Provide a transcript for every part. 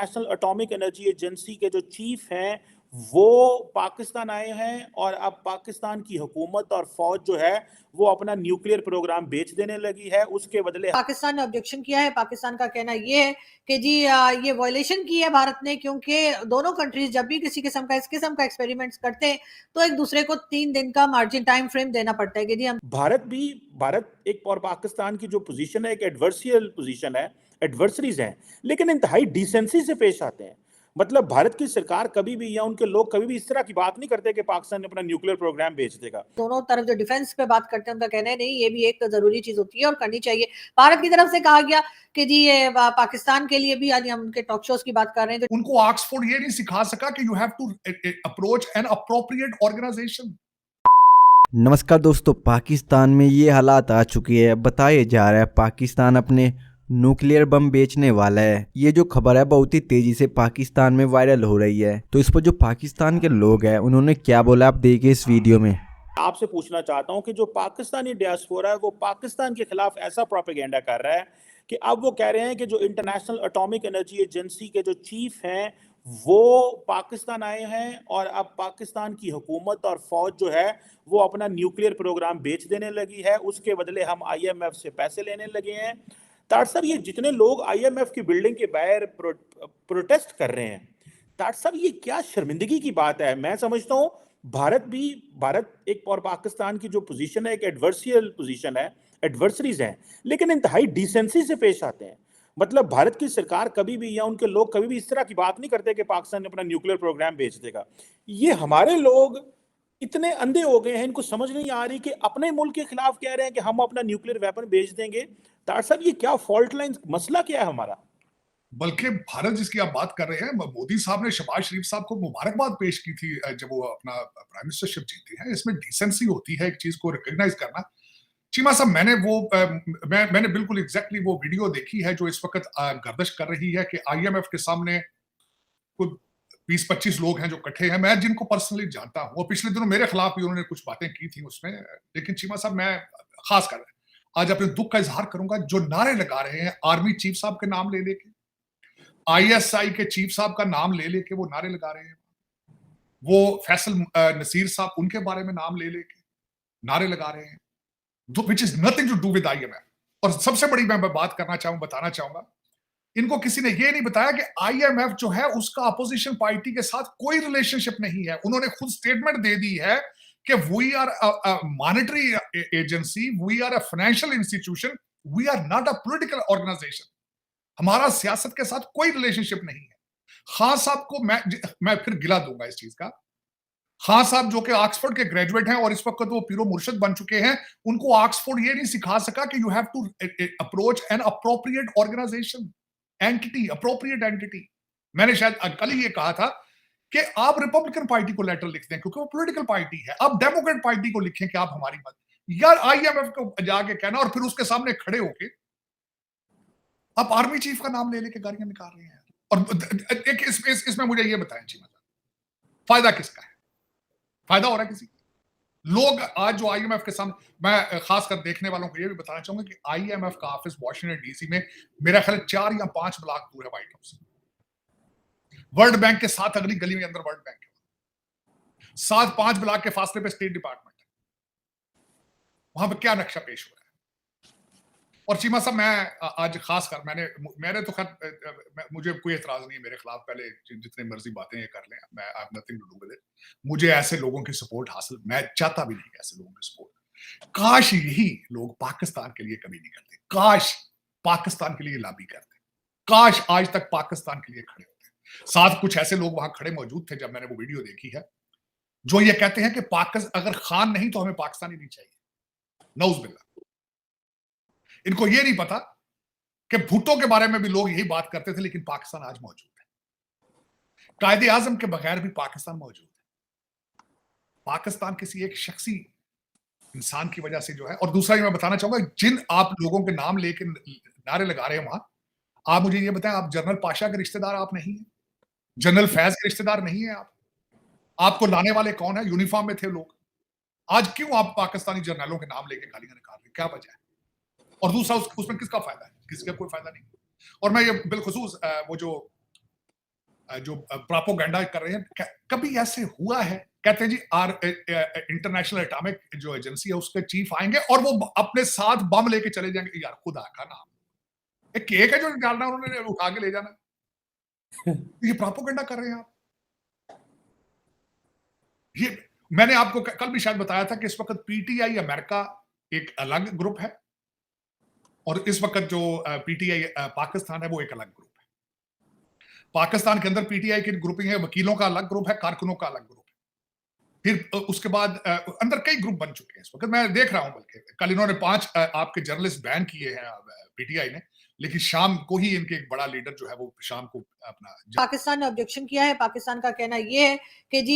International atomic energy agency के जो chief हैं वो पाकिस्तान आए हैं और अब पाकिस्तान की हुकूमत और फौज जो है वो अपना न्यूक्लियर प्रोग्राम बेच देने लगी है। उसके बदले पाकिस्तान ने ऑब्जेक्शन किया है। पाकिस्तान का कहना ये है कि जी ये वायलेशन की है भारत ने, क्योंकि दोनों कंट्रीज जब भी किसी किस्म का इस किस्म का एक्सपेरिमेंट्स करते हैं तो एक दूसरे को 3 दिन का मार्जिन टाइम फ्रेम देना पड़ता है कि जी हम भारत एक और पाकिस्तान की जो पोजीशन है एक एडवर्सियल पोजीशन है, एडवर्सरीज हैं, लेकिन इंतहाई डिसेंसी से पेश आते हैं। मतलब भारत की सरकार कभी भी या उनके लोग कभी भी इस तरह की बात नहीं करते कि पाकिस्तान ने अपना न्यूक्लियर प्रोग्राम बेच देगा। दोनों तरफ जो डिफेंस पे बात करते हैं उनका कहना है नहीं, ये भी एक जरूरी चीज होती है और करनी चाहिए। भारत की तरफ से कहा गया कि जी ये पाकिस्तान के लिए भी, आज हम उनके टॉक शोज की बात कर रहे हैं, तो उनको ऑक्सफोर्ड ये नहीं सिखा सका कि you have to approach an appropriate organisation. नमस्कार दोस्तों, पाकिस्तान में ये हालात आ चुकी है। बताया जा रहा है पाकिस्तान अपने न्यूक्लियर बम बेचने वाला है। ये जो खबर है बहुत ही तेजी से पाकिस्तान में वायरल हो रही है। तो इस पर जो पाकिस्तान के लोग हैं उन्होंने क्या बोला, आप देखिए इस वीडियो में। आपसे पूछना चाहता हूं कि जो पाकिस्तानी डियास्पोरा है वो पाकिस्तान के खिलाफ ऐसा प्रोपेगेंडा कर रहा है कि अब वो कह रहे हैं कि जो इंटरनेशनल एटॉमिक एनर्जी एजेंसी के जो चीफ हैं वो पाकिस्तान आए हैं और अब पाकिस्तान की हुकूमत और फौज जो है वो अपना न्यूक्लियर प्रोग्राम बेच देने लगी है। उसके बदले हम आईएमएफ से पैसे लेने लगे हैं। तार साहब, ये जितने लोग आईएमएफ की बिल्डिंग के बाहर प्रोटेस्ट कर रहे हैं, तार साहब ये क्या शर्मिंदगी की बात है। मैं समझता हूँ भारत एक और पाकिस्तान की जो पोजीशन है एक एडवर्सियल पोजीशन है, एडवर्सरीज हैं, लेकिन इंतहाई डिसेंसी से पेश आते हैं। मतलब भारत की सरकार कभी भी या उनके लोग कभी भी इस तरह की बात नहीं करते कि पाकिस्तान ने अपना न्यूक्लियर प्रोग्राम बेच देगा। ये हमारे लोग इतने अंधे हो गए हैं, इनको समझ नहीं आ रही कि अपने मुल्क के खिलाफ कह रहे हैं कि हम अपना न्यूक्लियर वेपन बेच देंगे। तार साहब ये क्या फॉल्ट लाइन, मसला क्या है हमारा? बल्कि भारत जिसकी आप बात कर रहे हैं, मोदी साहब ने शहबाज शरीफ साहब को मुबारकबाद पेश की थी जब वो अपना प्राइम मिनिस्टरशिप जीते हैं। इसमें डिसेंसी होती है एक चीज को रिकॉग्नाइज करना। चीमा साहब, मैंने बिल्कुल एग्जैक्टली वो वीडियो देखी है जो इस वक्त गर्दिश कर रही है कि आईएमएफ के सामने कुछ 20-25 लोग हैं जो इकट्ठे हैं। मैं जिनको पर्सनली जानता हूँ, पिछले दिनों मेरे खिलाफ भी उन्होंने कुछ बातें की थी उसमें। लेकिन चीमा साहब, मैं खास कर आज अपने दुख का इजहार करूंगा जो नारे लगा रहे हैं आर्मी चीफ साहब के नाम ले लेके, आईएसआई के चीफ साहब का नाम ले लेके वो नारे लगा रहे हैं। वो फैसल नसीर साहब, उनके बारे में नाम ले लेके नारे लगा रहे हैं, which is nothing to do with IMF. और सबसे बड़ी मैं बात बताना चाहूंगा, इनको किसी ने ये नहीं बताया कि आईएमएफ जो है उसका अपोजिशन पार्टी के साथ कोई रिलेशनशिप नहीं है। उन्होंने खुद स्टेटमेंट दे दी है कि we are a monetary agency, we are a financial institution, we are not a political organisation. हमारा सियासत के साथ कोई रिलेशनशिप नहीं है। खान साहब को मैं फिर गिला दूंगा इस चीज का। खान साहब जो कि ऑक्सफोर्ड के ग्रेजुएट हैं और इस वक्त वो पीरो मुर्शद बन चुके हैं, उनको ऑक्सफोर्ड ये नहीं सिखा सका कि you have to approach an appropriate organisation, entity, appropriate entity. मैंने शायद कल ही ये कहा था कि आप रिपब्लिकन पार्टी को लेटर लिखते हैं क्योंकि वो पॉलिटिकल पार्टी है। आप डेमोक्रेट पार्टी को लिखें कि आप हमारी मत, यार आईएमएफ को जाके कहना और फिर उसके सामने खड़े होके आप आर्मी चीफ का नाम ले लेके गालियां निकाल रहे हैं। और एक इसमें मुझे ये बताएं चीमा, फायदा किसका है? फायदा हो रहा है किसी? लोग आज जो आईएमएफ के सामने, मैं खासकर देखने वालों को ये भी बताना चाहूंगा कि आईएमएफ का ऑफिस वॉशिंगटन डीसी में मेरा ख्याल 4 या 5 ब्लॉक दूर है व्हाइट हाउस। वर्ल्ड बैंक के साथ अगली गली में अंदर वर्ल्ड बैंक है। 7-5 ब्लॉक के फासले पे स्टेट डिपार्टमेंट है। वहां पे क्या नक्शा पेश हो रहा है? और चीमा साहब, मैं आज खासकर मैंने तो खैर मुझे कोई एतराज नहीं है मेरे खिलाफ, पहले जितने मर्जी बातें ये कर लें, मैं I have nothing to do with it. मुझे ऐसे लोगों की सपोर्ट हासिल, मैं चाहता भी नहीं ऐसे लोगों की सपोर्ट। काश यही लोग पाकिस्तान के लिए कभी नहीं करते, काश पाकिस्तान के लिए लॉबी करते, काश आज तक पाकिस्तान के लिए खड़े होते। साथ कुछ ऐसे लोग वहां खड़े मौजूद थे जब मैंने वो वीडियो देखी है, जो ये कहते हैं कि पाकिस्तान अगर खान नहीं तो हमें पाकिस्तान ही नहीं चाहिए। नौज़बिल्लाह। इनको ये नहीं पता कि भुट्टो के बारे में भी लोग यही बात करते थे, लेकिन पाकिस्तान आज मौजूद है। कायदे आजम के बगैर भी पाकिस्तान मौजूद है। पाकिस्तान किसी एक शख्सी इंसान की वजह से जो है। और दूसरा ये मैं बताना चाहूंगा, जिन आप लोगों के नाम लेके नारे लगा रहे हैं वहां, आप मुझे ये बताएं, आप जनरल पाशा के रिश्तेदार आप नहीं है? जनरल फैज के रिश्तेदार नहीं है आप? आपको लाने वाले कौन है? यूनिफॉर्म में थे लोग। आज क्यों आप पाकिस्तानी जर्नलों के नाम लेके गालियां निकाल रहे हैं? क्या वजह है? और दूसरा उसमें किसका फायदा है? किसी का कोई फायदा नहीं। और मैं ये बिलखुसूस वो जो जो प्रोपेगेंडा कर रहे हैं, कभी ऐसे हुआ है? कहते हैं जी इंटरनेशनल एटॉमिक जो एजेंसी है उसके चीफ आएंगे और वो अपने साथ बम लेके चले जाएंगे। यार खुदा का नाम, एक केक है जो डालना उन्होंने उठा के ले जाना। ये प्रोपेगेंडा कर रहे हैं आप। ये मैंने आपको कल भी शायद बताया था कि इस वक्त पीटीआई अमेरिका एक अलग ग्रुप है और इस वक्त जो पीटीआई पाकिस्तान है वो एक अलग ग्रुप है। पाकिस्तान के अंदर पीटीआई की ग्रुपिंग है, वकीलों का अलग ग्रुप है, कारकुनों का अलग ग्रुप है। फिर उसके बाद अंदर कई ग्रुप बन चुके हैं इस वक्त, मैं देख रहा हूं। बल्कि कल इन्होंने 5 आपके जर्नलिस्ट बैन किए हैं पीटीआई ने, लेकिन शाम को ही इनके एक बड़ा लीडर जो है वो शाम को अपना पाकिस्तान ने ऑब्जेक्शन किया है। पाकिस्तान का कहना ये है कि जी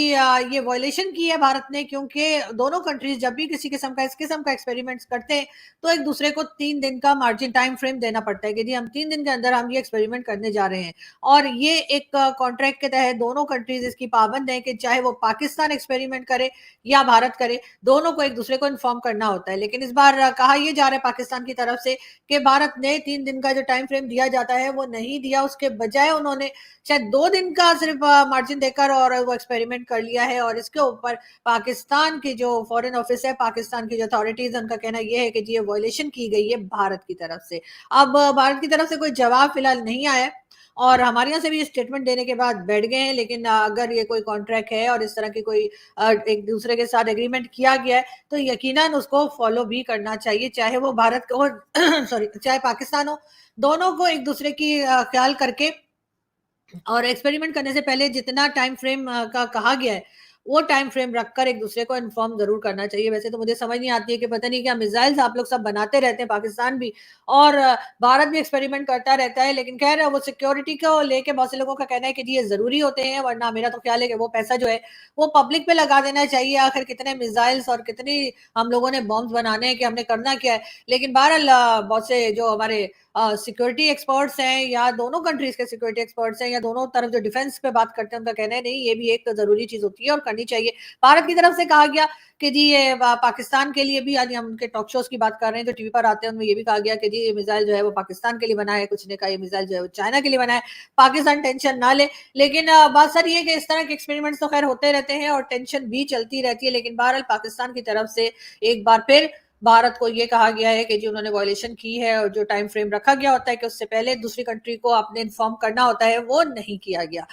ये वायलेशन की है भारत ने, क्योंकि दोनों कंट्रीज जब भी किसी किस्म का इस किस्म का एक्सपेरिमेंट्स करते हैं तो एक दूसरे को 3 दिन का मार्जिन टाइम फ्रेम देना पड़ता है कि जी हम 3 दिन के अंदर हम ये एक्सपेरिमेंट करने जा रहे हैं। और ये एक कॉन्ट्रैक्ट के तहत दोनों कंट्रीज इसकी पाबंद है कि चाहे वो पाकिस्तान एक्सपेरिमेंट करे या भारत करे, दोनों को एक दूसरे को इन्फॉर्म करना होता है। लेकिन इस बार कहा यह जा रहा है पाकिस्तान की तरफ से कि भारत ने 3 दिन का जो टाइम फ्रेम दिया जाता है वो नहीं दिया, उसके बजाय उन्होंने शायद 2 दिन का सिर्फ मार्जिन देकर और वो एक्सपेरिमेंट कर लिया है। और इसके ऊपर पाकिस्तान की जो फॉरेन ऑफिस है, पाकिस्तान की जो अथॉरिटीज, उनका कहना यह है कि जी ये वायलेशन की गई है भारत की तरफ से। अब भारत की तरफ से कोई जवाब फिलहाल नहीं आया और हमारे यहाँ से भी स्टेटमेंट देने के बाद बैठ गए हैं। लेकिन अगर ये कोई कॉन्ट्रैक्ट है और इस तरह की कोई एक दूसरे के साथ एग्रीमेंट किया गया है तो यकीनन उसको फॉलो भी करना चाहिए, चाहे वो भारत हो सॉरी चाहे पाकिस्तान हो। दोनों को एक दूसरे की ख्याल करके और एक्सपेरिमेंट करने से पहले जितना टाइम फ्रेम का कहा गया है वो टाइम फ्रेम रखकर एक दूसरे को इन्फॉर्म जरूर करना चाहिए। वैसे तो मुझे समझ नहीं आती है कि पता नहीं क्या मिसाइल्स आप लोग सब बनाते रहते हैं, पाकिस्तान भी और भारत भी एक्सपेरिमेंट करता रहता है। लेकिन खैर वो सिक्योरिटी को लेके बहुत से लोगों का कहना है कि जी ये जरूरी होते हैं, वरना मेरा तो ख्याल है कि वो पैसा जो है वो पब्लिक पे लगा देना चाहिए। आखिर कितने मिसाइल्स और कितनी हम लोगों ने बॉम्ब्स बनाने हैं कि हमने करना क्या है। लेकिन बहरहाल बहुत से जो हमारे सिक्योरिटी एक्सपर्ट्स हैं या दोनों कंट्रीज के सिक्योरिटी एक्सपर्ट्स हैं या दोनों तरफ जो डिफेंस पे बात करते हैं, उनका कहना है नहीं ये भी एक जरूरी चीज होती है और करनी चाहिए। भारत की तरफ से कहा गया कि जी ये पाकिस्तान के लिए भी, आज हम उनके टॉक शोज की बात कर रहे हैं जो टीवी पर आते हैं, उनमें ये भी कहा गया कि जी ये मिसाइल जो है वो पाकिस्तान के लिए बना है, कुछ ने कहा ये मिसाइल जो है वो चाइना के लिए बना है, पाकिस्तान टेंशन ना ले। लेकिन बात सर ये कि इस तरह के एक्सपेरिमेंट्स तो खैर होते रहते हैं और टेंशन भी चलती रहती है। लेकिन बहरहाल पाकिस्तान की तरफ से एक बार फिर भारत को ये कहा गया है कि जी उन्होंने वायलेशन की है और जो टाइम फ्रेम रखा गया होता है कि उससे पहले दूसरी कंट्री को आपने इन्फॉर्म करना होता है वो नहीं किया गया।